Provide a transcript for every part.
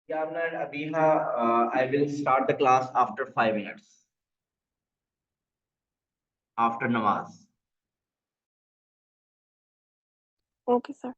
Yeah, Amna and Abiha, I will start the class after 5 minutes, after namaz. Okay, sir.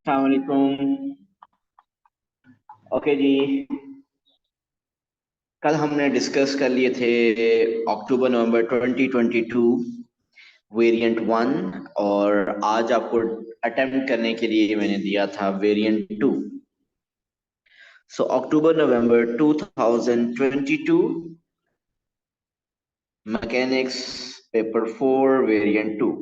अस्सलाम वालेकुम। Okay जी, कल हमने discuss कर लिए थे अक्टूबर नवंबर 2022 वेरिएंट 1 और आज आपको अटेम्प्ट करने के लिए मैंने दिया था variant 2। So October November 2022 mechanics paper 4 variant 2।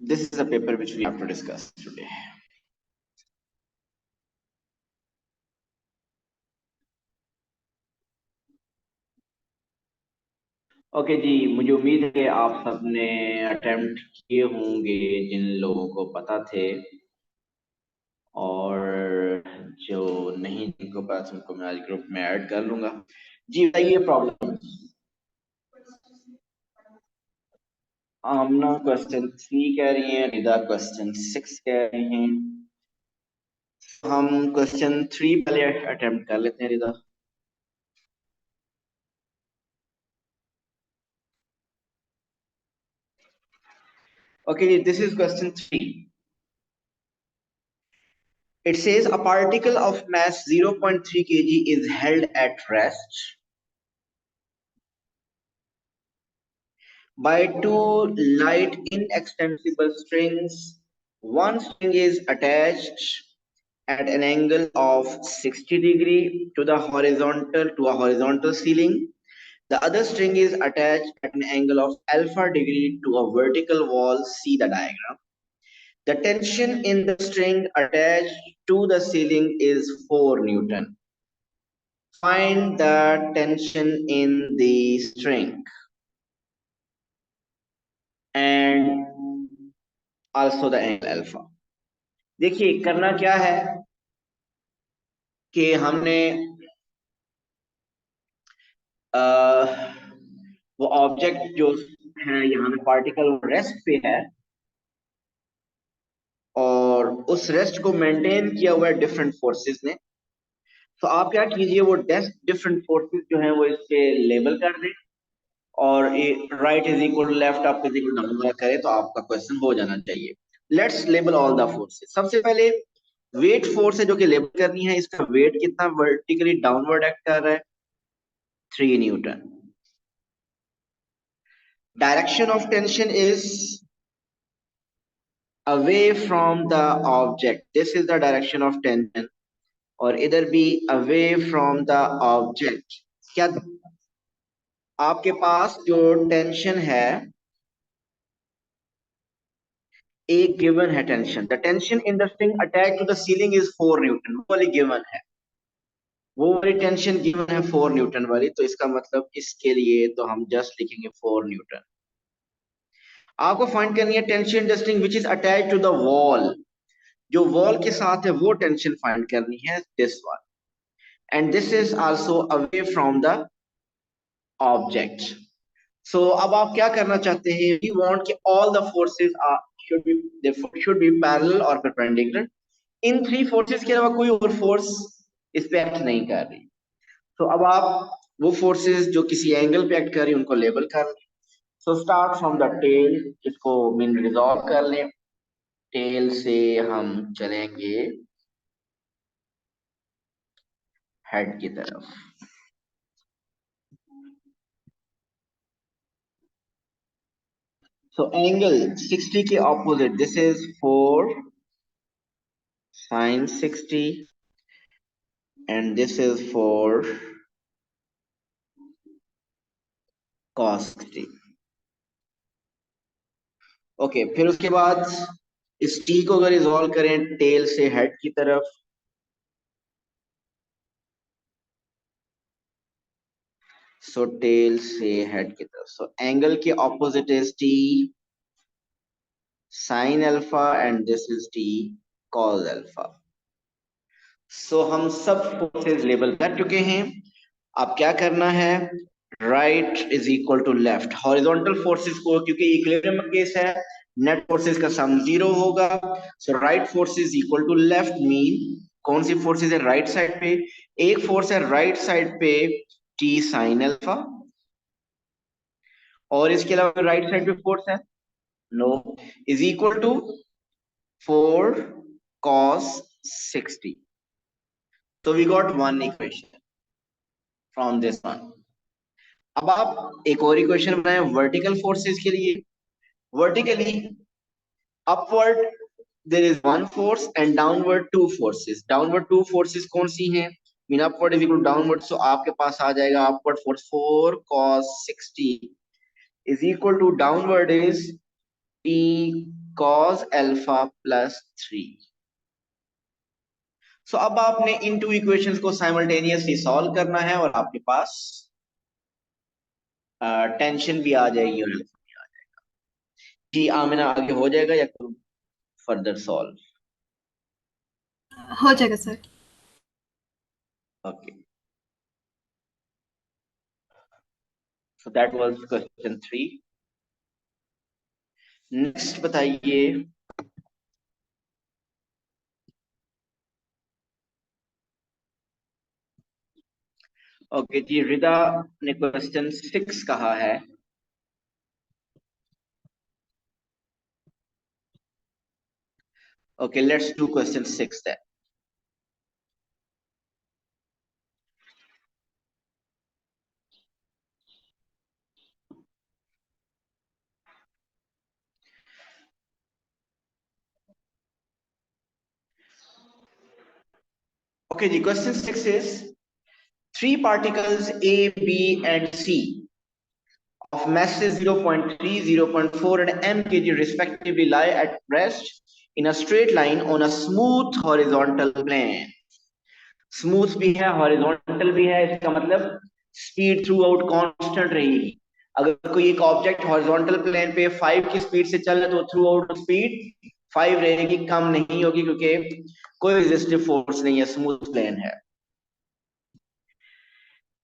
This is the paper which we have to discuss today. Okay जी, मुझे उम्मीद है आप सबने अटेम्प्ट किए होंगे जिन लोगों को पता थे, और जो नहीं जिनको पता उनको मैं आज ग्रुप में ऐड कर लूंगा। जी बताइए प्रॉब्लम। आमना क्वेश्चन 3 कह रही हैं, रिदा क्वेश्चन 6 कह रही हैं। हम क्वेश्चन 3 पहले अटेम्प्ट कर लेते हैं रिदा। Okay, this is question 3. It says a particle of mass 0.3 kg is held at rest by two light inextensible strings. One string is attached at an angle of 60 degree to a horizontal ceiling. The other string is attached at an angle of alpha degree to a vertical wall. See the diagram. The tension in the string attached to the ceiling is 4 Newton. Find the tension in the string and also the angle alpha. देखिए करना क्या है कि हमने वो object जो है यहाँ पे पार्टिकल रेस्ट पे है और उस रेस्ट को मेंटेन किया हुआ है डिफरेंट फोर्सेस ने। तो आप क्या कीजिए, वो डिफरेंट फोर्सेस जो है वो इस पे लेबल कर दें और right is equal to left up is equal down करें तो आपका क्वेश्चन हो जाना चाहिए। Let's label all the forces. सबसे पहले वेट फोर्स है जो कि लेबल करनी है। इसका वेट कितना वर्टिकली डाउनवर्ड एक्ट कर रहा है? 3 Newton. Direction of tension is away from the object, this is the direction of tension. और इधर भी अवे फ्रॉम द ऑब्जेक्ट। क्या आपके पास जो टेंशन है, एक गिवन है tension, the tension in the string attached to the ceiling is 4 newton, वो वाली गिवन है, वो वाली टेंशन गिवन है 4 न्यूटन वाली। तो इसका मतलब इसके लिए तो हम जस्ट लिखेंगे 4 न्यूटन। आपको फाइंड करनी है tension in the string which is attached to the wall, जो वॉल के साथ है वो टेंशन फाइंड करनी है, this one. And this is also away from the object. So अब आप क्या करना चाहते हैं? वी वांट कि all the forces should be parallel or perpendicular। इन 3 फोर्सेस के अलावा कोई और फोर्स इस पे एक्ट नहीं कर रही। तो अब आप वो फोर्सेस जो किसी एंगल पे एक्ट कर रही है उनको लेबल कर लें। So start from the tail, इसको मीन रिजॉल्व कर लें। टेल से हम चलेंगे हेड की तरफ। सो एंगल 60 के opposite, this is 4 sin 60 and this is for cos 60। Okay, फिर उसके बाद इस टी को अगर रिजॉल्व करें टेल से हेड की तरफ, सो टेल से हेड की तरफ। सो एंगल के opposite is T sine alpha and this is T cos alpha. So हम सब फोर्सेस लेबल कर चुके हैं। अब क्या करना है? Right is equal to left. Horizontal forces को, क्योंकि इक्विलिब्रियम केस है, नेट फोर्सेस का सम 0 होगा। So right force is equal to left mean कौन सी फोर्सेस है राइट साइड पे? एक फोर्स है राइट साइड पे टी साइन अल्फा, और इसके अलावा राइट साइड पे फोर्स है no, is equal to 4 cos 60. So we got one equation from this one. अब आप एक और इक्वेशन बनाए वर्टिकल फोर्सेस के लिए। Vertically upward there is one force and downward two forces. Downward two forces कौन सी हैं? Mean upward is equal to downward, so आपके पास आ जाएगा upward force 4 cos 60 is equal to downward is t cos alpha plus 3। So अब आपने इन टू इक्वेशंस को साइमल्टेनियसली सॉल्व करना है और आपके पास टेंशन भी आ जाएगी और अल्फा भी आ जाएगा। जी आमिना, आगे हो जाएगा या फर्दर सॉल्व? हो जाएगा sir. Okay, so that was question 3। Next बताइए। ओके जी, रिदा ने क्वेश्चन 6 कहा है। Okay, let's do question 6 then. Okay जी, question 6 is three particles A, B and C of masses 0.3, 0.4 and m kg respectively lie at rest in a straight line on a smooth horizontal plane. Smooth भी है, horizontal भी है, इसका मतलब speed through out constant रहेगी। अगर कोई एक ऑब्जेक्ट हॉरिजॉन्टल प्लेन पे 5 की स्पीड से चल रहा है तो थ्रू आउट स्पीड 5 रहेगी, कम नहीं होगी, क्योंकि कोई रेजिस्टिव फोर्स नहीं है, स्मूथ प्लेन है।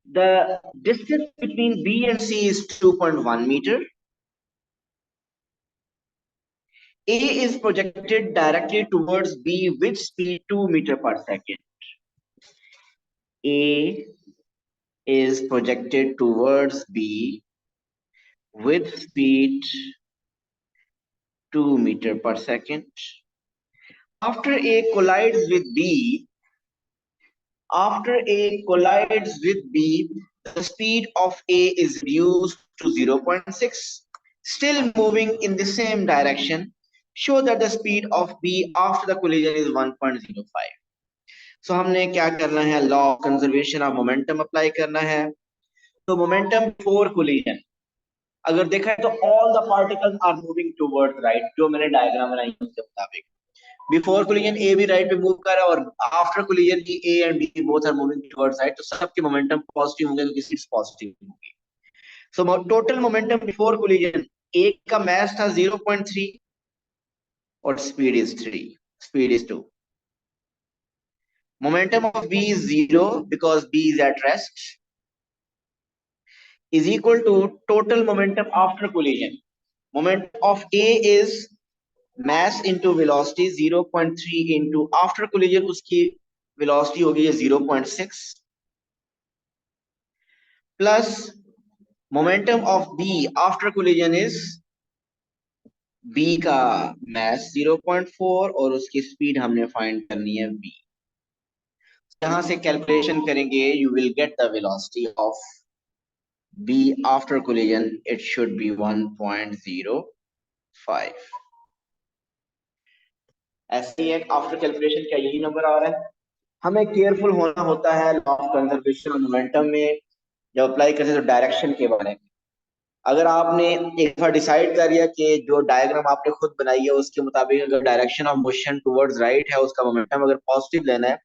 The distance between B and C is 2.1 meter. A is projected directly towards B with speed 2 meter per second. A is projected towards B with speed 2 meter per second. After A collides with B, the speed of A is reduced to 0.6. Still moving in the same direction, show that the speed of B after the collision is 1.05. So हमने क्या करना है? Law of conservation of momentum apply करना है। तो momentum before collision अगर देखा है तो all the particles are moving towards right, जो मैंने डायग्राम बनाई उसके मुताबिक। बिफोर कोलिजन ए भी राइट पे मूव कर रहा है और आफ्टर कोलिजन की A and B both are moving towards right, तो सबके मोमेंटम पॉजिटिव होंगे, तो किसी पॉजिटिव होंगी। So total momentum before collision, A का मास था 0.3 और speed is 3, speed is 2। Momentum of B is 0 because B is at rest, is equal to total momentum after collision. Momentum of A is mass into velocity 0.3 into after collision उसकी velocity होगी 0.6 plus momentum of B after collision is B का mass 0.4 और उसकी speed हमने find करनी है V। यहाँ से कैलकुलेशन करेंगे, you will get the velocity of B after collision, it should be 1.05। ऐसे ही एक आफ्टर कैलकुलेशन का यही नंबर आ रहा है। हमें केयरफुल होना होता है लॉ ऑफ कंजर्वेशन और मोमेंटम में जब अप्लाई करते हैं तो डायरेक्शन के बारे में। अगर आपने एक बार डिसाइड कर लिया कि जो डायग्राम आपने खुद बनाई है उसके मुताबिक अगर direction of motion towards right है, उसका मोमेंटम अगर पॉजिटिव लेना है,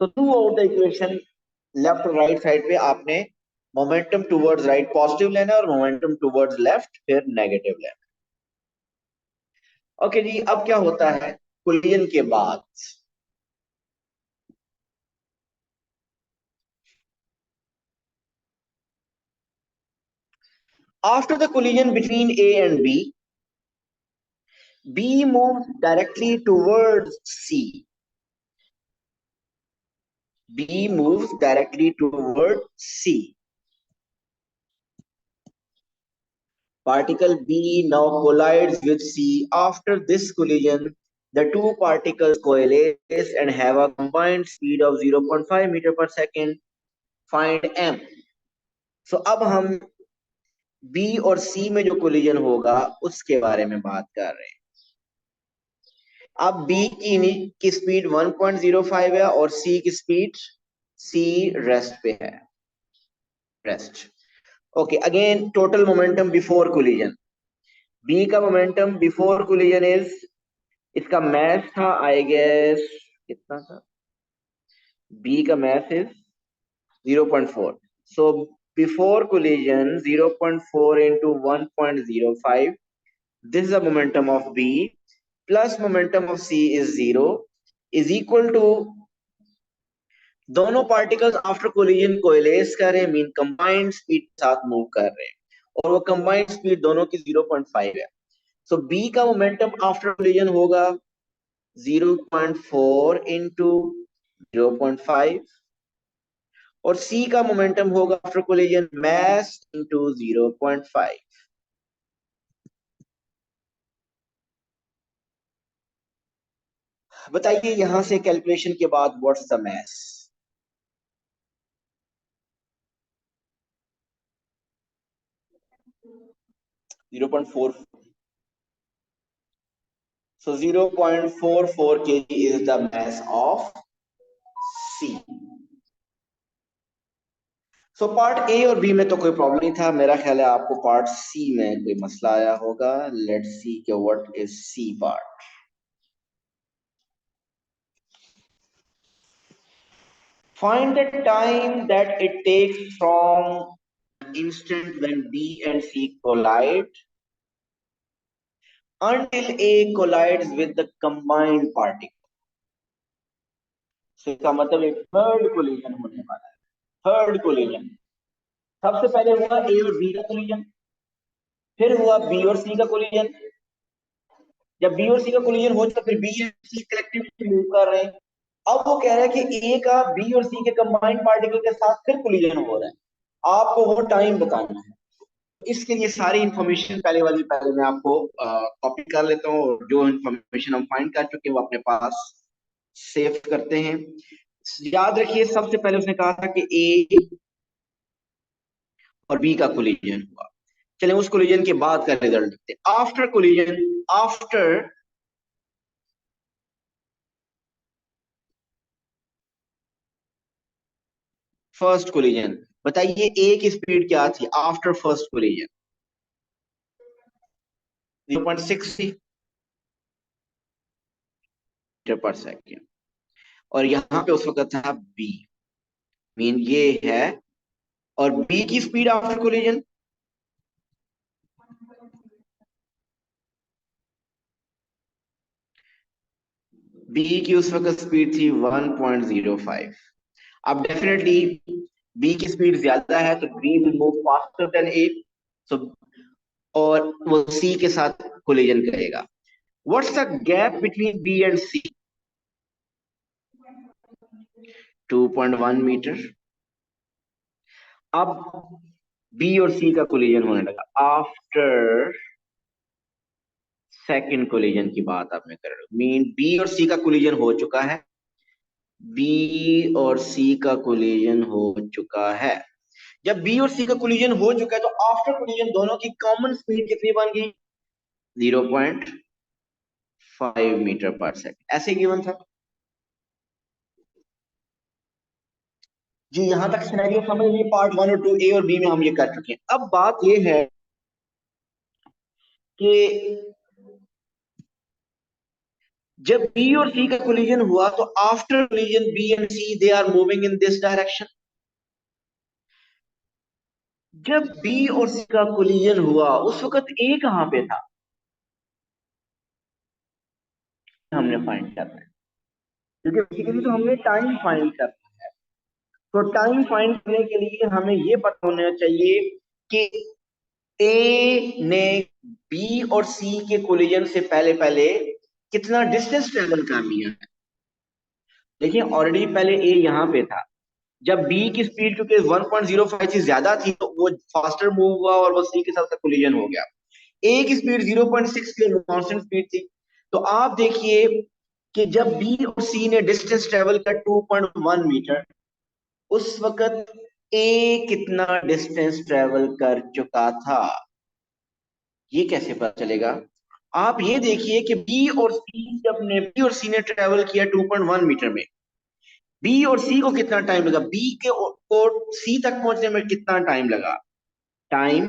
तो through out the equation left और राइट साइड पे आपने मोमेंटम टुवर्ड्स राइट पॉजिटिव लेना है और मोमेंटम टुवर्ड्स लेफ्ट फिर नेगेटिव लेना है। ओके जी, अब क्या होता है कोलिजन के बाद? After the collision between A and B, B moves directly towards C. B moves directly toward C. Particle B now collides with C. After this collision, the two particles coalesce and have a combined speed of 0.5 meter per second. Find M. So अब हम B और C में जो collision होगा उसके बारे में बात कर रहे हैं। अब B की स्पीड 1.05 है और C की स्पीड C रेस्ट पे है, rest. Okay, again total momentum before collision. B का मोमेंटम बिफोर कोलिजन इज, इसका मैथ था आई गेस कितना था, B का math is 0.4. So before collision 0.4 into 1.05, this is the momentum of B plus momentum of C is 0 is equal to दोनों particles after collision कोएलेस कर रहे हैं, mean combined speed के साथ मूव कर रहे हैं और वो कंबाइंड स्पीड दोनों की 0.5 है। सो B का मोमेंटम आफ्टर कोलिजन होगा 0.4 into 0.5 और C का मोमेंटम होगा आफ्टर कोलिजन मास into 0.5। बताइए यहां से कैलकुलेशन के बाद what's the mass? 0.4, so 0.44 kg is the mass of C। So part A और बी में तो कोई प्रॉब्लम नहीं था, मेरा ख्याल है आपको पार्ट सी में कोई मसला आया होगा। लेट्स सी के what is C part. Find the time that it takes from instant when B and C collide until A collides with the combined particle। So इसका मतलब एक थर्ड कोलिजन होने वाला है, थर्ड कोलिजन। सबसे पहले हुआ A और B का कोलिजन, फिर हुआ B और C का कोलिजन। जब बी और सी का कोलिजन हो तो फिर बी और सी कलेक्टिवली मूव कर रहे हैं। अब वो कह रहा है कि ए का बी और सी के कंबाइंड पार्टिकल के साथ फिर कोलिजन हो रहा है, आपको वो टाइम बताना है। इसके लिए सारी इंफॉर्मेशन पहले मैं आपको कॉपी कर लेता हूँ और जो इंफॉर्मेशन हम फाइंड कर चुके हैं वो अपने पास सेव करते हैं। याद रखिए सबसे पहले उसने कहा था कि ए और बी का कोलिजन हुआ। चलिए उस कोलिजन के बाद का रिजल्ट देखते हैं। After collision, after first collision, बताइए ए की स्पीड क्या थी आफ्टर फर्स्ट कोलिजन? 0.6 मीटर पर सेकेंड। और यहां पे उस वक्त था बी, मीन ये है, और बी की स्पीड आफ्टर कोलिजन बी की उस वक्त स्पीड थी 1.05। अब डेफिनेटली बी की स्पीड ज्यादा है तो B will move faster than A, so और वो सी के साथ कोलिजन करेगा। What's the gap between B and C? 2.1 metre. अब बी और सी का कोलिजन होने लगा आफ्टर सेकंड कोलिजन की बात आप मैं कर रहा हूं, मीन बी और सी का कोलिजन हो चुका है, बी और सी का कोलिजन हो चुका है। जब बी और सी का कोलिजन हो चुका है तो आफ्टर कोलिजन दोनों की कॉमन स्पीड कितनी बन गई? 0.5 मीटर पर सेकंड, ऐसे गिवन था जी। यहां तक सिनेरियो समझ लिए, पार्ट 1 और 2, ए और बी में हम ये कर चुके हैं। अब बात ये है कि जब बी और सी का कोलिजन हुआ तो after collision B and C they are moving in this direction. जब बी और सी का कोलिजन हुआ उस वक्त ए कहां पे था? हमने फाइंड करना है, क्योंकि बेसिकली तो हमने टाइम फाइंड करना है। तो टाइम फाइंड करने के लिए हमें ये पता होना चाहिए कि ए ने बी और सी के कोलिजन से पहले पहले कितना डिस्टेंस ट्रेवल कर लिया है। देखिए ऑलरेडी पहले ए यहाँ पे था, जब बी की स्पीड क्योंकि 1.05 से ज्यादा थी तो वो फास्टर मूव हुआ और वो सी के साथ कोलिजन हो गया। ए की स्पीड 0.6 की कांस्टेंट स्पीड थी। तो आप देखिए कि जब बी और सी ने डिस्टेंस ट्रेवल किया 2.1 मीटर, उस वक्त ए कितना डिस्टेंस ट्रेवल कर चुका था, ये कैसे पता चलेगा? आप ये देखिए कि बी और सी ने ट्रेवल किया 2.1 मीटर में, बी और सी को कितना टाइम लगा, बी के को सी तक पहुंचने में कितना टाइम लगा? टाइम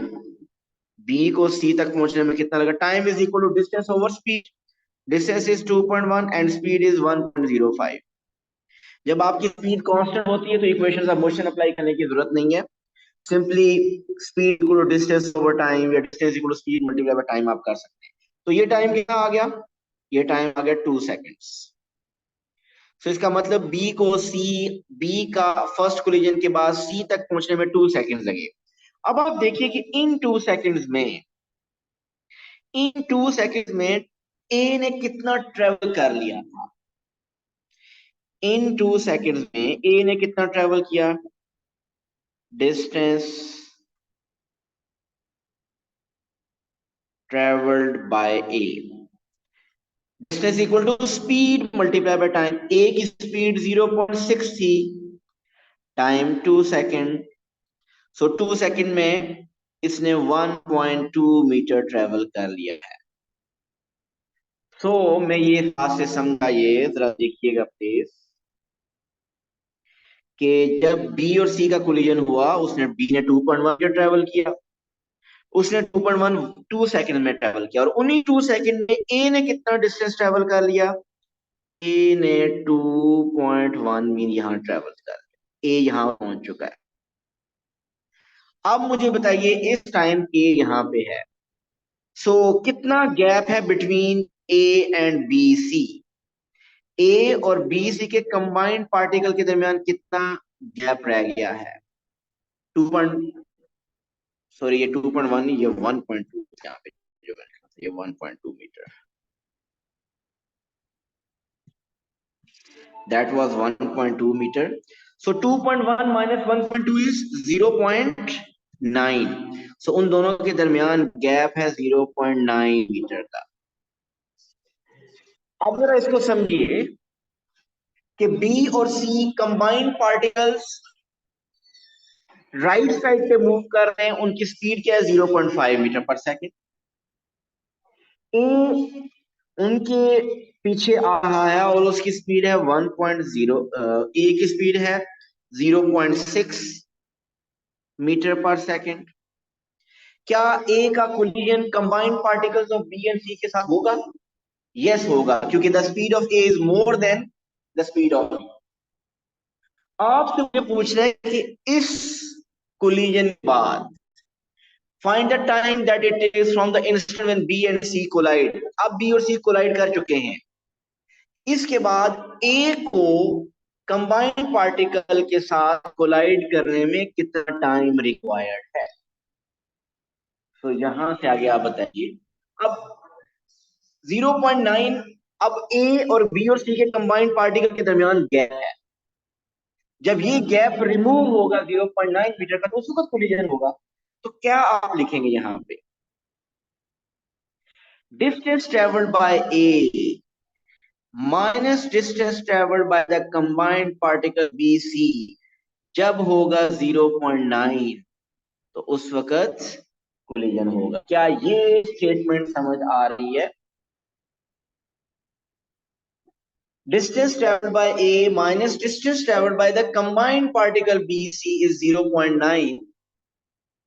बी को सी तक पहुंचने में कितना लगा? Time is equal to distance over speed. Distance is 2.1 and speed is 1.05। जब आपकी स्पीड कांस्टेंट होती है तो इक्वेशन ऑफ मोशन अप्लाई करने की जरूरत नहीं है, simply speed equal to distance over time या distance equal to speed multiply by time आप कर सकते हैं। तो ये टाइम क्या आ गया? ये टाइम आ गया 2 सेकेंड्स। तो इसका मतलब बी का फर्स्ट कोलिजन के बाद सी तक पहुंचने में 2 सेकेंड्स लगे। अब आप देखिए कि इन 2 सेकेंड्स में ए ने कितना ट्रेवल कर लिया था। इन 2 सेकेंड्स में ए ने कितना ट्रेवल किया? Distance travelled by A, distance equal to speed multiply by time. A की स्पीड 0.6 थी, टाइम 2 सेकेंड। सो 2 सेकेंड में इसने 1.2 मीटर ट्रेवल कर लिया है। मैं ये हाथ से समझाइए, जरा देखिएगा प्लीज, कि जब बी और सी का कोलिजन हुआ उसने बी ने 2.1 मीटर ट्रेवल किया, उसने 2.12 सेकेंड में ट्रेवल किया, और उन्हीं 2 सेकेंड में ए ने कितना डिस्टेंस ट्रेवल कर लिया? ए ने 2.1 मील यहाँ ट्रेवल कर लिया, ए यहाँ पहुंच चुका है। अब मुझे बताइए इस टाइम ए यहाँ पे है, कितना गैप है between A and B C? A और बी सी के कंबाइंड पार्टिकल के दरमियान कितना गैप रह गया है? 2 पॉइंट सॉरी, ये 2.1 नहीं, ये 1.2 यहाँ पे जो मैंने लिखा था, ये 1.2 metre, that was 1.2 metre. 2.1 minus 1.2 is 0.9। उन दोनों के दरमियान गैप है 0.9 मीटर का। अब जरा इसको समझिए कि बी और C combined particles right side पे मूव कर रहे हैं, उनकी स्पीड क्या है? 0.5 मीटर पर सेकेंड। ए उनके पीछे आ रहा है और उसकी स्पीड है 1.0, ए की स्पीड है 0.6 मीटर पर सेकेंड। क्या ए का collision combined particles of B and C के साथ होगा? यस होगा, क्योंकि the speed of A is more than the speed of B. आपसे मुझे पूछ रहे हैं कि इस कोलिजन के बाद find the time that it takes from the instant when B and C collide. अब बी और सी कोलाइड कर चुके हैं, इसके बाद ए को कंबाइंड पार्टिकल के साथ कोलाइड करने में कितना टाइम रिक्वायर्ड है? यहां से आगे आप बताइए। अब 0.9, अब ए और बी और सी के कंबाइंड पार्टिकल के दरमियान गैप है, जब ये गैप रिमूव होगा 0.9 मीटर का तो उस वक्त कोलिजन होगा। तो क्या आप लिखेंगे यहां पे? Distance travelled by A minus distance travelled by the combined particle B C जब होगा 0.9 तो उस वक्त कोलिजन होगा। क्या ये स्टेटमेंट समझ आ रही है? Distance travelled by A minus distance travelled by the combined particle B C is 0.9।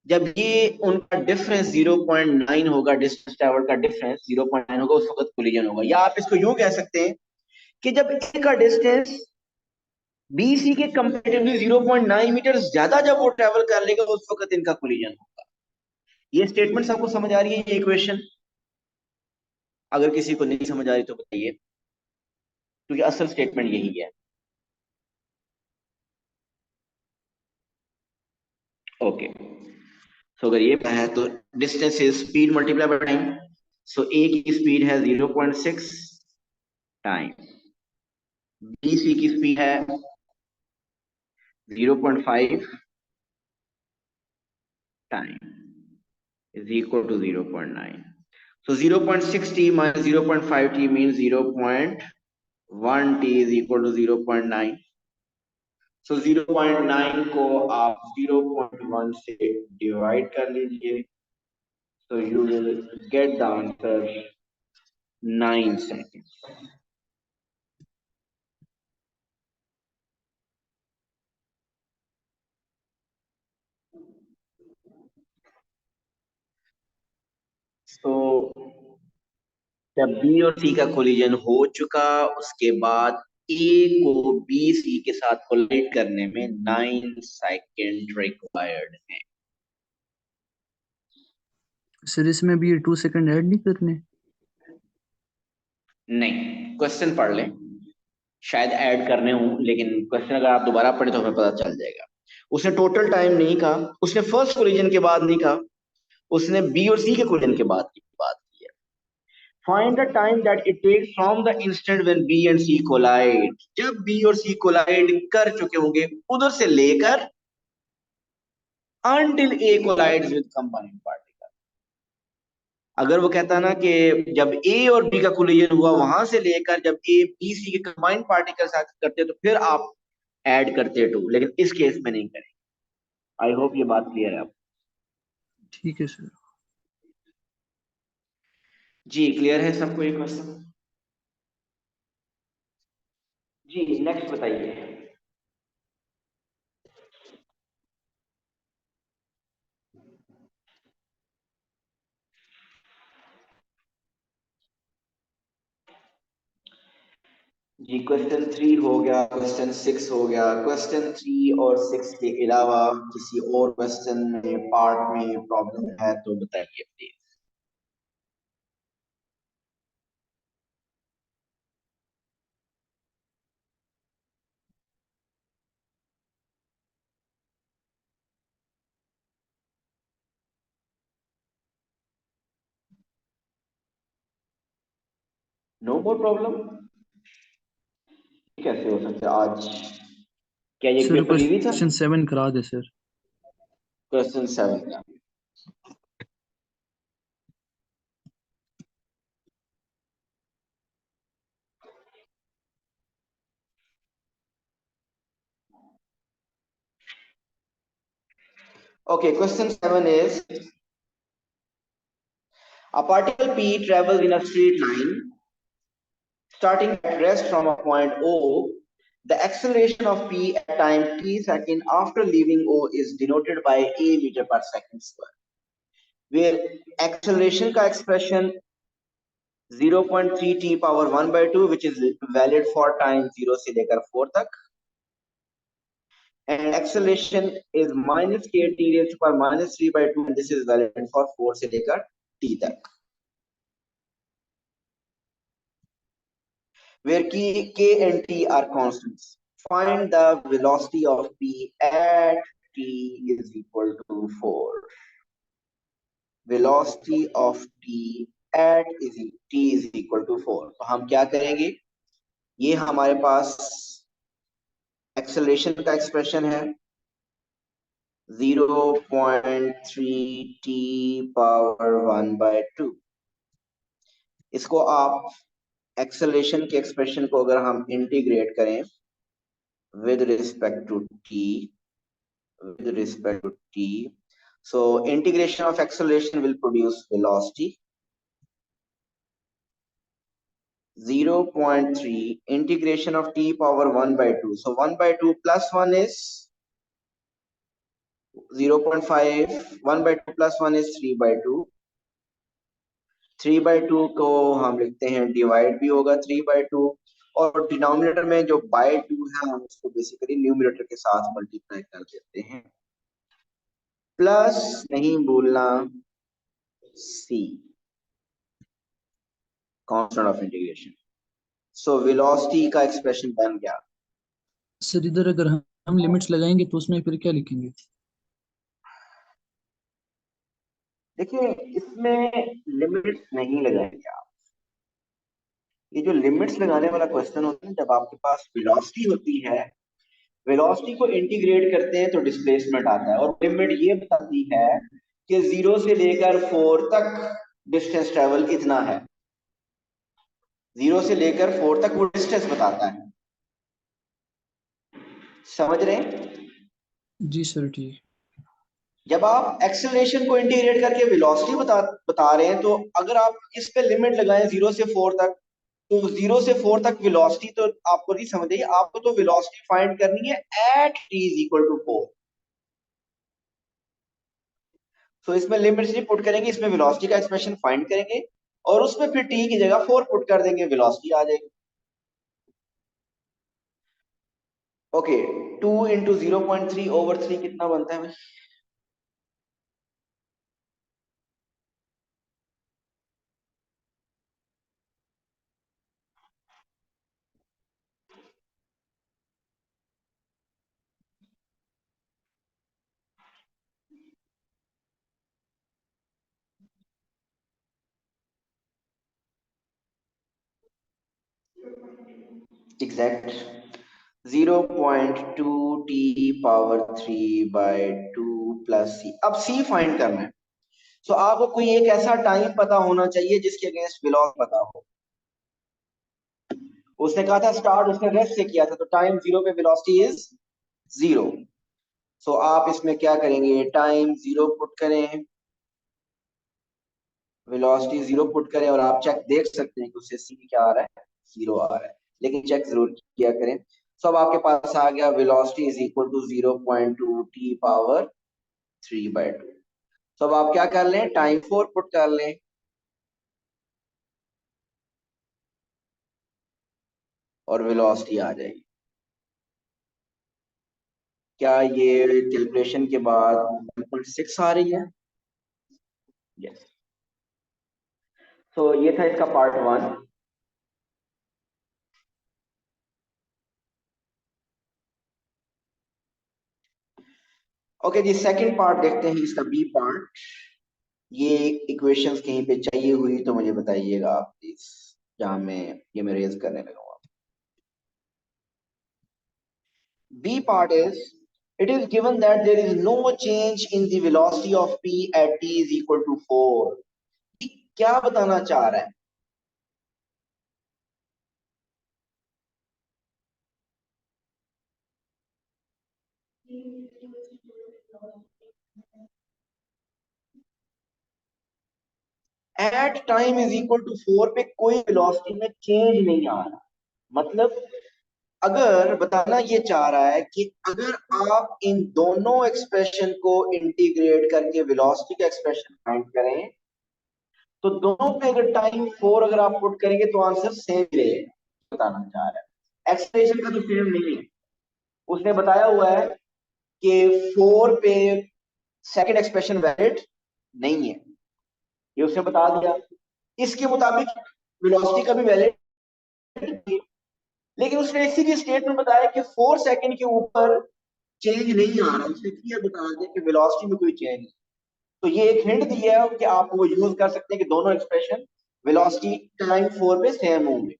जब ये उनका डिफरेंस 0.9 होगा, डिस्टेंस ट्रेवल का डिफरेंस 0.9 होगा, उस वक्त कोलिजन होगा। या आप इसको यूं कह सकते हैं कि जब ए का डिस्टेंस बी सी के कंपेरेटिवली 0.9 मीटर ज्यादा जब वो ट्रेवल कर लेगा उस वक्त इनका कोलिजन होगा। ये स्टेटमेंट आपको समझ आ रही है? ये इक्वेशन अगर किसी को नहीं समझ आ रही तो बताइए, क्योंकि असल स्टेटमेंट यही है। ओके, तो अगर ये है तो distance is speed multiply by time. So A की स्पीड है 0.6 टाइम, बी सी की स्पीड है 0.5 time is equal to 0.9. So 0.6t minus 0.5t means 0.1t is equal to 0.9. So 0.9 को आप 0.1 से डिवाइड कर लीजिए, so you will get the answer 9 seconds. So जब बी और सी का कोलिजन हो चुका, उसके बाद ए को बी सी के साथ कोलाइड करने में 9 सेकेंड रिक्वायर्ड है। सर इसमें भी 2 सेकंड ऐड नहीं करने? नहीं, क्वेश्चन पढ़ लें, शायद ऐड करने हो, लेकिन क्वेश्चन अगर आप दोबारा पढ़े तो हमें पता चल जाएगा। उसने टोटल टाइम नहीं कहा, उसने फर्स्ट कोलिजन के बाद नहीं कहा, उसने बी और सी के कोलिजन के बाद की बात की है। Find the time that it takes from the instant when B and C collide. जब बी और सी कोलाइड कर चुके होंगे उधर से लेकर until A collides with combined particle। अगर वो कहता ना कि जब ए और बी का कोलिजन हुआ वहां से लेकर जब ए बी सी के कंबाइंड पार्टिकल साथ करते तो फिर आप ऐड करते टू, लेकिन इस केस में नहीं करेंगे। आई होप ये बात क्लियर है आप। ठीक है सर। जी क्लियर है सबको ये क्वेश्चन? जी नेक्स्ट बताइए। जी क्वेश्चन 3 हो गया, क्वेश्चन 6 हो गया। क्वेश्चन 3 और 6 के अलावा किसी और क्वेश्चन में पार्ट में प्रॉब्लम है तो बताइए प्लीज। No more problem? कैसे हो सकता है आज? क्या ये सर पेपर इजी था? क्वेश्चन 7 करा दे सर। क्वेश्चन 7 का okay, question 7 is a particle P travels in a straight line starting at rest from a point O. The acceleration of P at time t second after leaving O is denoted by a meter per second square, where acceleration का expression 0.3 t power 1 by 2 which is valid for time 0 से लेकर 4 तक, and acceleration is minus k t raised to power minus 3 by 2 and this is valid for 4 से लेकर t तक, where k and t are constants. Find the velocity of p at t is equal to 4. Velocity of t at t is equal to 4. तो हम क्या करेंगे, ये हमारे पास acceleration का एक्सप्रेशन है 0.3 t पावर 1 by 2। इसको आप एक्सेलरेशन के एक्सप्रेशन को अगर हम इंटीग्रेट करें with respect to t, so integration of acceleration will produce velocity 0.3 integration of t power 1 by 2, so 1 by 2 plus 1 is 0.5, 1 by 2 plus 1 is 3 by 2, 3 by 2 को हम लिखते हैं डिवाइड भी होगा 3 by 2 और डिनोमिनेटर में जो बाय 2 है हम उसको बेसिकली न्यूमरेटर के साथ मल्टीप्लाई कर देते हैं, प्लस नहीं भूलना c constant of integration. So velocity का एक्सप्रेशन बन गया सर इधर अगर हम लिमिट्स लगाएंगे तो उसमें फिर क्या लिखेंगे? देखिए इसमें लिमिट्स नहीं लगाएंगे आप। ये जो लिमिट्स लगाने वाला क्वेश्चन होता है, जब आपके पास वेलोसिटी होती है, वेलोसिटी को इंटीग्रेट करते हैं तो डिस्प्लेसमेंट आता है, और लिमिट ये बताती है कि 0 से लेकर 4 तक डिस्टेंस ट्रेवल कितना है। 0 से लेकर 4 तक वो डिस्टेंस बताता है। समझ रहे हैं? जी सर ठीक। जब आप एक्सेलरेशन को इंटीग्रेट करके वेलोसिटी बता रहे हैं, तो अगर आप इस पे लिमिट लगाएं 0 से 4 तक, तो 0 से 4 तक वेलोसिटी तो आपको नहीं समझ आई, आपको तो वेलोसिटी फाइंड करनी है at t is equal to 4। तो इसमें लिमिट्स नहीं पुट करेंगे, इसमें वेलोसिटी का एक्सप्रेशन फाइंड करेंगे और उसमें फिर t की जगह 4 पुट कर देंगे, वेलोसिटी आ जाएगी। ओके, 2 इंटू 0.3 ओवर 3 कितना बनता है भाई? Exact 0.2 t power 3 by 2 plus c। अब c फाइंड करना है, तो आपको कोई एक ऐसा टाइम पता होना चाहिए जिसके अगेंस्ट वेलोसिटी पता हो। उसने कहा था स्टार्ट उसने रेस्ट से किया था, तो टाइम 0 पे वेलोसिटी इज 0। सो आप इसमें क्या करेंगे, टाइम 0 पुट करें, वेलोसिटी 0 पुट करें, और आप चेक देख सकते हैं कि उससे c क्या आ रहा है, 0 आ रहा है, लेकिन चेक जरूर किया करें। सो अब आपके पास आ गया velocity is equal to 0.2 t power 3 by 2। तो अब आप क्या कर लें, टाइम 4 पुट कर लें और वेलोसिटी आ जाएगी। क्या ये कैलकुलेशन के बाद 1.6 आ रही है? यस। तो ये था इसका पार्ट 1। ओके जी, सेकंड पार्ट देखते हैं इसका, बी पार्ट। ये इक्वेशंस कहीं पे चाहिए हुई तो मुझे बताइएगा आप प्लीज, जहां मैं रेज करने लगा हूं। B part is, it is given that there is no change in the velocity of p at t is equal to 4। क्या बताना चाह रहा है? At time is equal to 4 पे कोई वेलोसिटी में चेंज नहीं आ रहा। मतलब अगर बताना ये चाह रहा है कि अगर आप इन दोनों एक्सप्रेशन को इंटीग्रेट करके वेलोसिटी का एक्सप्रेशन फाइंड करें, तो दोनों पे अगर टाइम 4 अगर आप पुट करेंगे तो आंसर सेम रहेगा। बताना चाह रहा है एक्सप्रेशन का तो सेम नहीं है। उसने बताया हुआ है कि 4 पे सेकंड एक्सप्रेशन वैलिड नहीं है, ये उसने बता दिया। इसके मुताबिक वेलोसिटी का भी वैलिड नहीं है, लेकिन उसने इसीलिए स्टेटमेंट बताया कि 4 सेकंड के ऊपर चेंज नहीं आ रहा, उसने क्लियर बता दिया कि वेलोसिटी में कोई चेंज नहीं। तो ये एक हिंट दिया है कि आप वो यूज कर सकते हैं कि दोनों एक्सप्रेशन वेलोसिटी टाइम 4 पे सेम होंगे।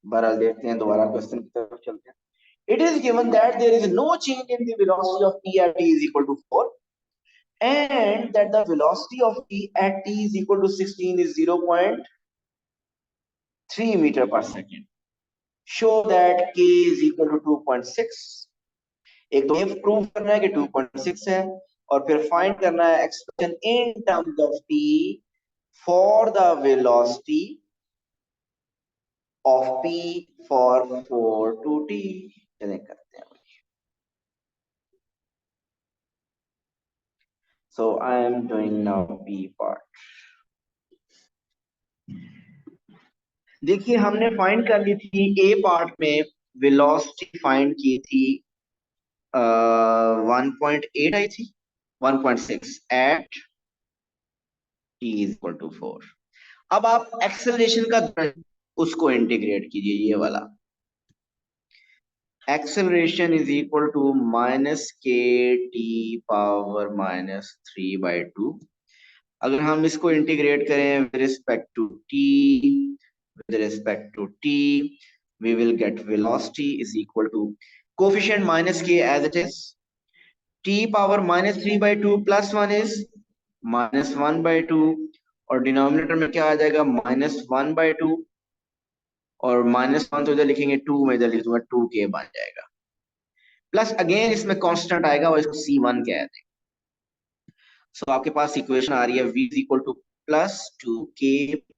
बहरहाल देखते हैं, दोबारा क्वेश्चन की तरफ चलते हैं। It is given that there is no change in the velocity of t at t is equal to 4, and that the velocity of t at t is equal to 16 is 0.3 meter per second. Show that k is equal to 2.6। एक तो ये prove करना है कि 2.6 है, और फिर find करना है expression in terms of t for the velocity of p for 4 to t। चलें करते हैं। So I am doing now B part। देखिए हमने फाइंड कर ली थी ए पार्ट में, वेलोसिटी फाइंड की थी 1.8 आई थी, 1.6 at t is equal to 4। अब आप एक्सेलरेशन का उसको इंटीग्रेट कीजिए, ये वाला acceleration is equal to minus k t power minus 3/2। अगर हम इसको इंटीग्रेट करें with respect to t, we will get velocity is equal to coefficient minus k as it is, t power minus 3/2 plus 1 is minus 1/2, और denominator में क्या आ जाएगा -1/2, और -1 तो इधर लिखेंगे 2, में इधर लिख दूंगा 2k बन जाएगा, प्लस अगेन इसमें कांस्टेंट आएगा और इसको c1 कहते हैं। सो आपके पास इक्वेशन आ रही है v is equal two plus 2k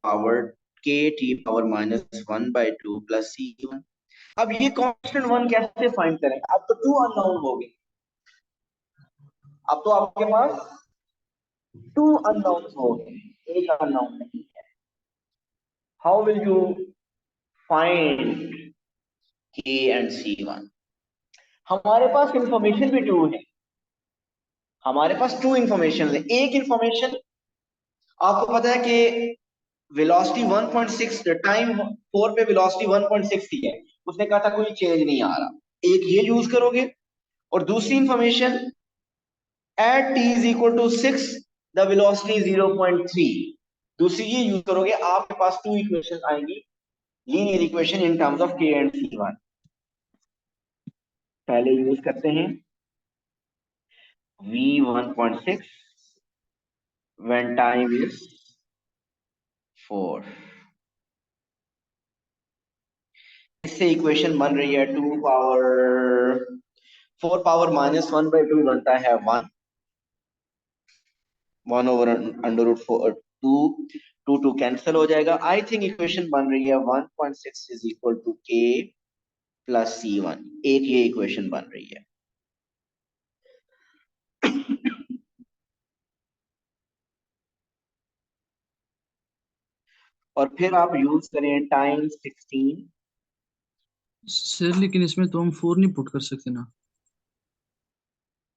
power k t power -1/2 plus c1। अब ये कांस्टेंट 1 कैसे फाइंड करें? अब तो 2 अननोन हो गए, अब तो आपके पास 2 अननोन हो गए, एक अननोन नहीं है। How will you find k and c1? हमारे पास इंफॉर्मेशन भी 2 है, हमारे पास 2 इंफॉर्मेशन है। एक इंफॉर्मेशन आपको पता है कि वेलोसिटी 1.6, टाइम 4 पे वेलोसिटी 1.6 ही है, उसने कहा था कोई चेंज नहीं आ रहा, एक ये यूज करोगे। और दूसरी information at t is equal to 6 the velocity 0.3, दूसरी ये यूज करोगे। आपके पास 2 इक्वेशन आएंगी, linear equation in terms of k and c1। पहले यूज करते हैं v 1.6 when time is 4। इससे इक्वेशन बन रही है 4 पावर -1/2 बनता है 1 ओवर √4 2 कैंसिल हो जाएगा। आई थिंक इक्वेशन बन रही है 1.6 is equal to k plus c1, एक ये इक्वेशन बन रही है। और फिर आप यूज करें टाइम 16। सर लेकिन इसमें तो हम 4 नहीं पुट कर सकते ना।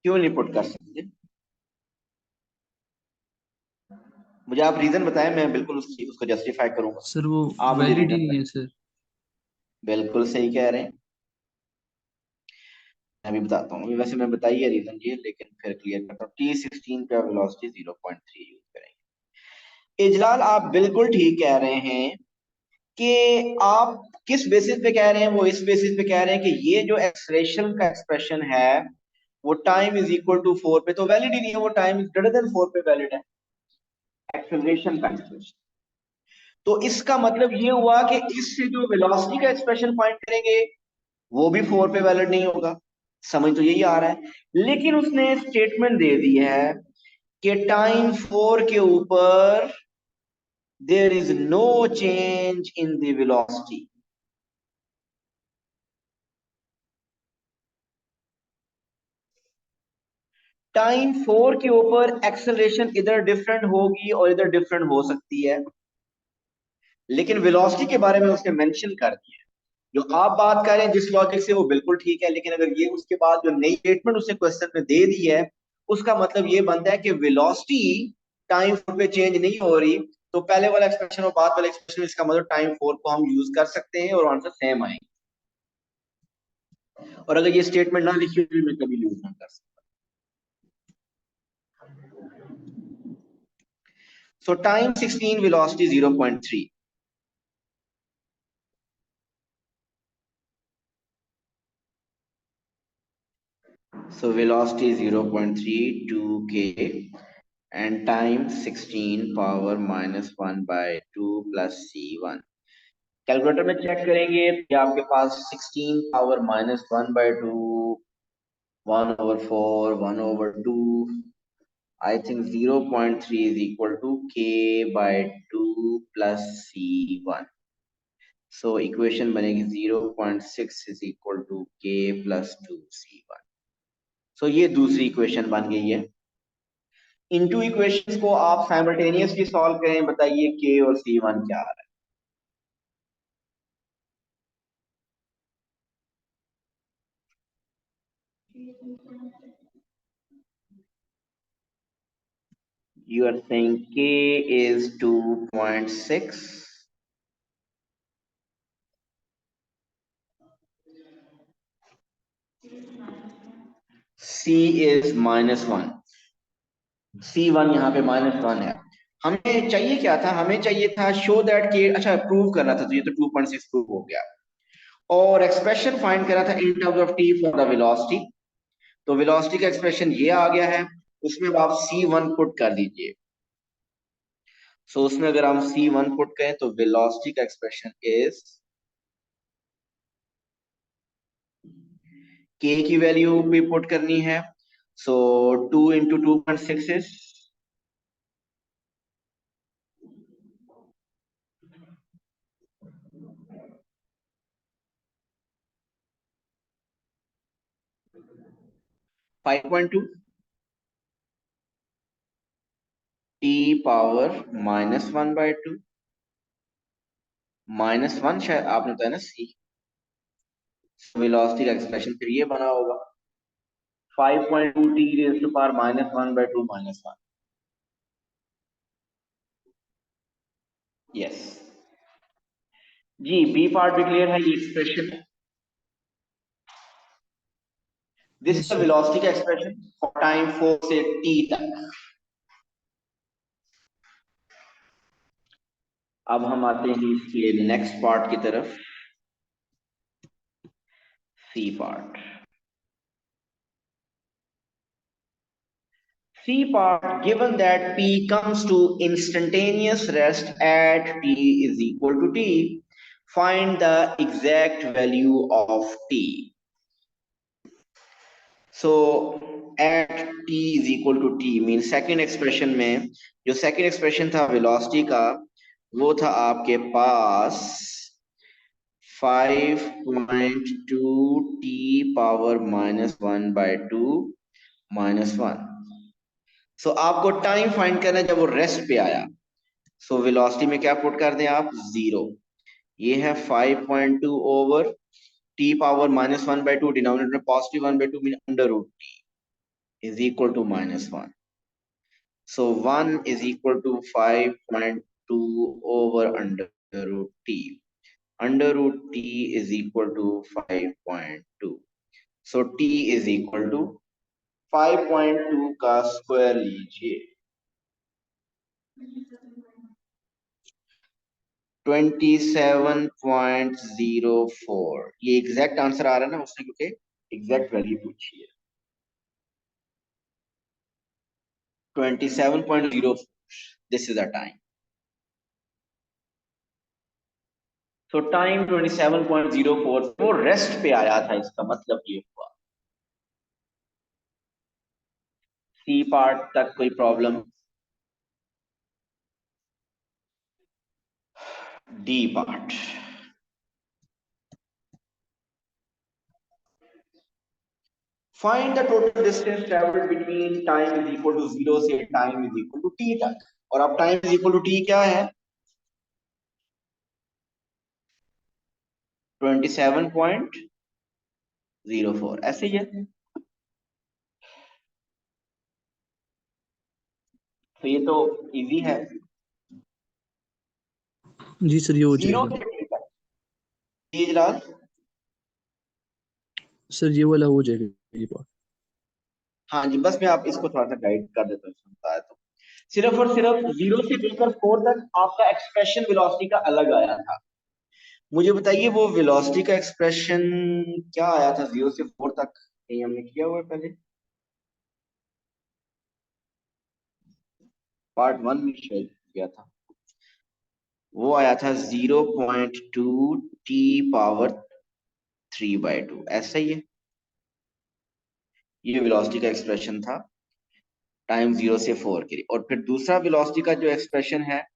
क्यों नहीं पुट कर सकते? मुझे आप रीजन बताएं, मैं बिल्कुल उसको जस्टिफाई करूंगा। सर वो आप मुझे वैलिड ही रीजन नहीं है बताएं। सर। बिल्कुल सही कह रहे हैं, मैं भी बताता हूँ। वैसे मैं बताइए रीजन ये, लेकिन फिर क्लियर करता हूँ। T16 का वेलोसिटी 0.3 यूज करेंगे। इजलाल आप बिल्कुल ठीक कह रहे हैं कि आप किस बेसिस पे कह रहे हैं, वो इस बेसिस पे कह रहे हैं कि ये जो एक्सप्रेशन का एक्सप्रेशन है वो टाइम इज इक्वल टू 4 पे तो वैलिड ही नहीं है, वो टाइम इज ग्रेटर देन 4 पे वैलिड है एक्सेलरेशन का एक्सप्रेशन। तो इसका मतलब ये हुआ कि इससे जो वेलोसिटी का एक्सप्रेशन फाइंड करेंगे वो भी 4 पे वैलिड नहीं होगा। समझ तो यही आ रहा है। लेकिन उसने स्टेटमेंट दे दी है कि टाइम 4 के ऊपर there is no change in the velocity. Time 4 के ऊपर एक्सेलरेशन इधर डिफरेंट होगी और इधर डिफरेंट हो सकती है, लेकिन वेलोसिटी के बारे में उसने मेंशन कर दिया। जो आप बात कर रहे हैं जिस लॉजिक से, वो बिल्कुल ठीक है, लेकिन अगर ये उसके बाद जो नई स्टेटमेंट उसने क्वेश्चन में दे दी है, उसका मतलब ये बनता है कि वेलोसिटी टाइम 4 पे चेंज नहीं हो रही, तो पहले वाला एक्सप्रेशन और बाद वाला एक्सप्रेशन, इसका मतलब टाइम 4 को हम यूज कर सकते हैं और आंसर सेम आएंगे। और अगर ये स्टेटमेंट ना लिखी हुई, मैं कभी यूज ना कर सकता। So time 16 velocity 0.3. So velocity 0.3 2k and time 16 power -1/2 plus c1। Calculator में चेक करेंगे तो आपके पास 16 power -1/2, 1/4, 1/2, I think 0.3 is equal to k/2 plus c1। So equation बनेगी 0.6 is equal to k plus 2c1। So ये दूसरी equation बन गई है। इन टू इक्वेशंस को आप साइमल्टेनियसली सॉल्व करें, बताइए k और c1 क्या आ रहा है। You are saying k is 2.6, c is -1, c1 यहाँ पे -1 है। हमें चाहिए क्या था, हमें चाहिए था शो दैट के, अच्छा प्रूव करना था, तो ये तो 2.6 प्रूव हो गया। और एक्सप्रेशन फाइंड करा था इन terms of T for the velocity, तो वेलोसिटी का एक्सप्रेशन ये आ गया है, उसमें अब आप c1 पुट कर दीजिए। सो उसमें अगर हम c1 पुट करें तो वेलोसिटी का एक्सप्रेशन इज k की वैल्यू भी पुट करनी है, सो 2 इंटू 2.6 इज 5.2 t पावर -1/2 -1 शायद आपने बताया ना c, वेलोसिटी का एक्सप्रेशन फिर ये बना होगा 5.2 t raise to power -1/2 -1। Yes जी, बी पार्ट भी क्लियर है, ये expression, this yes is the sir. Velocity का एक्सप्रेशन फॉर टाइम 4 से t तक। अब हम आते हैं इसके नेक्स्ट पार्ट की तरफ, C part. C part, given that P comes to instantaneous rest at t is equal to t, find the exact value of t. So at t is equal to t means second expression में जो second expression था velocity का, वो था आपके पास 5.2 t power -1/2 -1। सो आपको time find करना है जब वो रेस्ट पे आया, सो वेलोसिटी में क्या पुट कर दें आप, 0। ये है 5.2 ओवर टी पावर -1/2, डिनोमिनेटर में positive 1/2 mean under root t is equal to -1। So 1 is equal to 5.2 over under root t, under root t is equal to 5.2। So t is equal to 5.2 का square लीजिए, 27.04। ये exact answer आ रहा है ना उसने, क्योंकि exact value पूछी है। 27.04, this is the time. So time 27.04 वो रेस्ट पे आया था, इसका मतलब ये हुआ। सी पार्ट तक कोई problem? D part, find the total distance travelled between time is equal to 0 से time is equal to t तक। और अब time is equal to t क्या है, 27.04, ऐसे ही है। तो ये तो इजी है, जी सर, ये हो 0 जाएगा। से टी तक। जी जलाल, सर ये वाला हो जाएगा, ये बात। हाँ जी, बस मैं आप इसको थोड़ा सा गाइड कर देता हूँ, बताया तो सिर्फ और सिर्फ 0 से लेकर 4 तक आपका एक्सप्रेशन वेलोसिटी का अलग आया था। मुझे बताइए वो वेलोसिटी का एक्सप्रेशन क्या आया था 0 से 4 तक, ये हमने किया हुआ है पहले, पार्ट 1 में शायद किया था। वो आया था 0.2 टी पावर 3/2, ऐसा ही है। ये वेलोसिटी का एक्सप्रेशन था टाइम 0 से 4 के लिए। और फिर दूसरा वेलोसिटी का जो एक्सप्रेशन है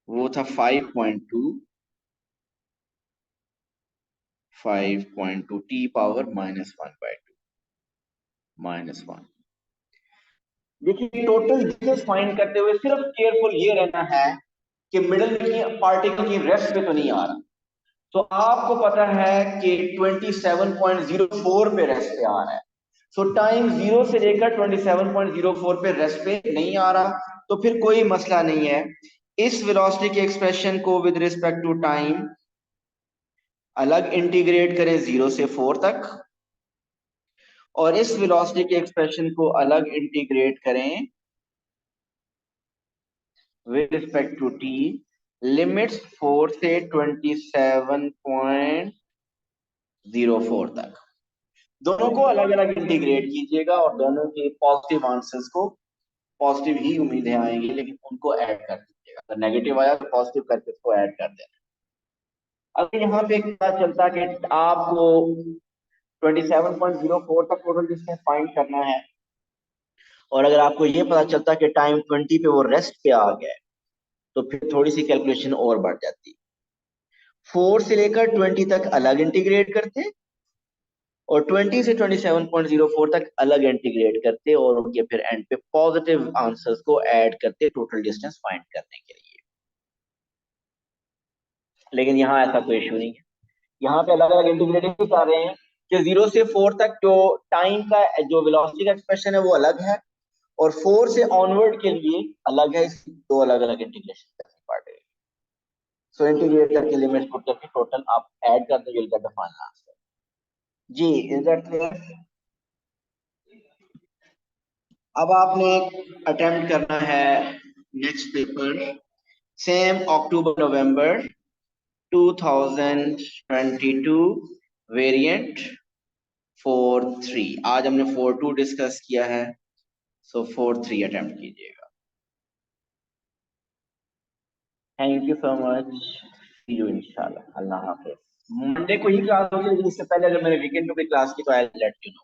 वो था 5.2 टी पावर -1/2 -1। देखिए टोटल डिस्टेंस फाइंड करते हुए सिर्फ केयरफुल ये रहना है कि मिडल की पार्टिकल की रेस्ट पे तो नहीं आ रहा। तो आपको पता है कि 27.04 पे रेस्ट पे आ रहा है, सो टाइम 0 से लेकर 27.04 पे रेस्ट पे नहीं आ रहा, तो फिर कोई मसला नहीं है। इस वेलोसिटी के एक्सप्रेशन को विद रिस्पेक्ट टू टाइम अलग इंटीग्रेट करें 0 से 4 तक, और इस वेलोसिटी के एक्सप्रेशन को अलग इंटीग्रेट करें with respect to t, limits 4 से 27.04 तक। दोनों को अलग अलग इंटीग्रेट कीजिएगा और दोनों के पॉजिटिव आंसर्स को पॉजिटिव ही उम्मीदें आएंगी, लेकिन उनको ऐड कर दीजिएगा। अगर नेगेटिव आया तो पॉजिटिव करके उसको ऐड कर देना। अगर यहाँ पे पता चलता कि आपको 27.04 तक टोटल डिस्टेंस फाइंड करना है और अगर आपको ये पता चलता कि टाइम 20 पे वो रेस्ट पे आ गया, तो फिर थोड़ी सी कैलकुलेशन और बढ़ जाती। 4 से लेकर 20 तक अलग इंटीग्रेट करते और 20 से 27.04 तक अलग इंटीग्रेट करते और उनके फिर एंड पे पॉजिटिव आंसर्स को ऐड करते टोटल डिस्टेंस फाइंड करने के लिए। लेकिन यहाँ ऐसा कोई इशू नहीं है, यहाँ पे अलग अलग इंटीग्रेटिंग कर रहे हैं कि 0 से 4 तक जो टाइम का जो वेलोसिटी का एक्सप्रेशन है वो अलग है और 4 से ऑनवर्ड के लिए अलग है। इसकी दो अलग अलग इंटीग्रेशन करनी पड़ रही है। सो इंटीग्रेट करके लिमिट्स पुट करके टोटल आप ऐड कर दो, you'll get the final answer। जी, इज दैट क्लियर? अब आपने अटेम्प्ट करना है next paper, same October November 2022 variant 4-3। आज हमने 4-2 डिस्कस किया है, सो 4-3 अटेम्प्ट कीजिएगा। Thank you so much, see you इंशाल्लाह। अल्लाह हाफिज। मंडे को ही क्लास होगी, इससे पहले अगर मैंने वीकेंड को भी क्लास की तो आई लेट यू नो।